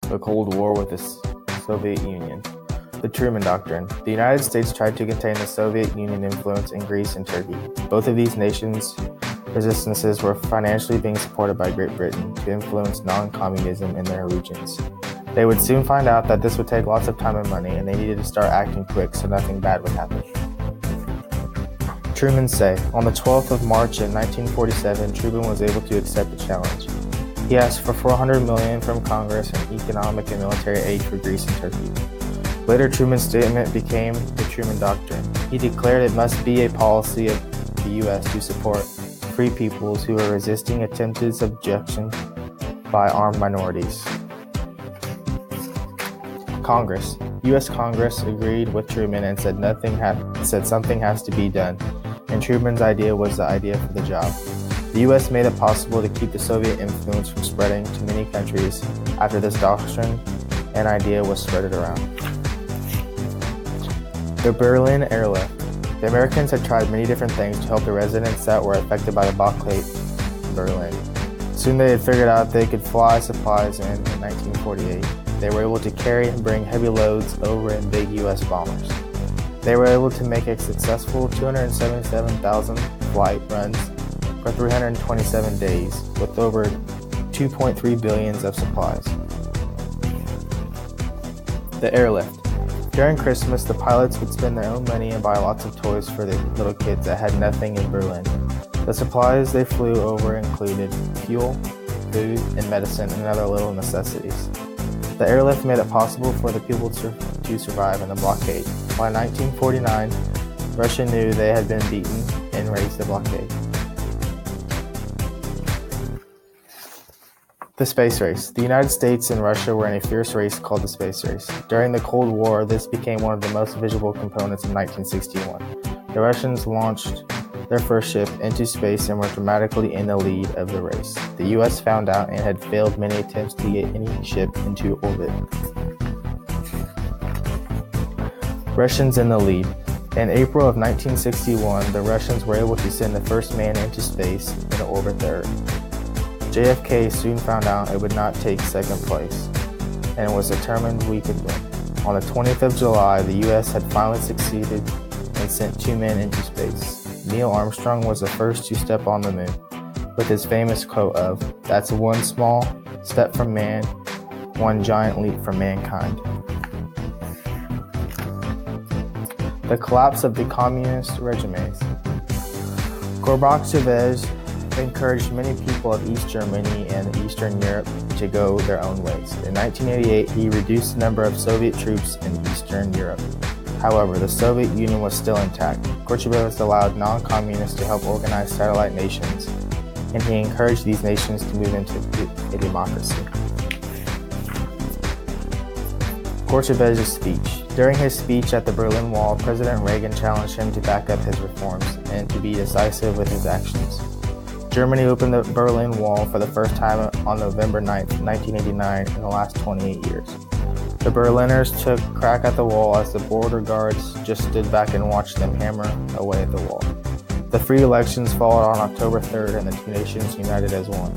the Cold War with the Soviet Union. The Truman Doctrine. The United States tried to contain the Soviet Union influence in Greece and Turkey. Both of these nations' resistances were financially being supported by Great Britain to influence non-communism in their regions. They would soon find out that this would take lots of time and money, and they needed to start acting quick so nothing bad would happen. Truman Say. On the 12th of March in 1947, Truman was able to accept the challenge. He asked for $400 million from Congress in economic and military aid for Greece and Turkey. Later, Truman's statement became the Truman Doctrine. He declared it must be a policy of the U.S. to support free peoples who are resisting attempted subjection by armed minorities. Congress. U.S. Congress agreed with Truman and said something has to be done, and Truman's idea was the idea for the job. The U.S. made it possible to keep the Soviet influence from spreading to many countries after this doctrine and idea was spread around. The Berlin Airlift. The Americans had tried many different things to help the residents that were affected by the blockade in Berlin. Soon they had figured out they could fly supplies in 1948. They were able to carry and bring heavy loads over in big U.S. bombers. They were able to make a successful 277,000 flight runs for 327 days with over 2.3 billion of supplies. The Airlift. During Christmas, the pilots would spend their own money and buy lots of toys for the little kids that had nothing in Berlin. The supplies they flew over included fuel, food, and medicine, and other little necessities. The airlift made it possible for the people to survive in the blockade. By 1949, Russia knew they had been beaten and raised the blockade. The space race. The United States and Russia were in a fierce race called the space race. During the Cold War, this became one of the most visible components in 1961. The Russians launched their first ship into space and were dramatically in the lead of the race. The U.S. found out and had failed many attempts to get any ship into orbit. Russians in the lead. In April of 1961, the Russians were able to send the first man into space and orbit the Earth. JFK soon found out it would not take second place, and was determined we could win. On the 20th of July, the U.S. had finally succeeded and sent 2 men into space. Neil Armstrong was the first to step on the moon, with his famous quote of, "That's one small step for man, one giant leap for mankind." The collapse of the communist regimes. Gorbachev encouraged many people of East Germany and Eastern Europe to go their own ways. In 1988, he reduced the number of Soviet troops in Eastern Europe. However, the Soviet Union was still intact. Gorbachev allowed non-communists to help organize satellite nations, and he encouraged these nations to move into a democracy. Gorbachev's speech. During his speech at the Berlin Wall, President Reagan challenged him to back up his reforms and to be decisive with his actions. Germany opened the Berlin Wall for the first time on November 9, 1989, in the last 28 years. The Berliners took a crack at the wall as the border guards just stood back and watched them hammer away at the wall. The free elections followed on October 3rd, and the two nations united as one.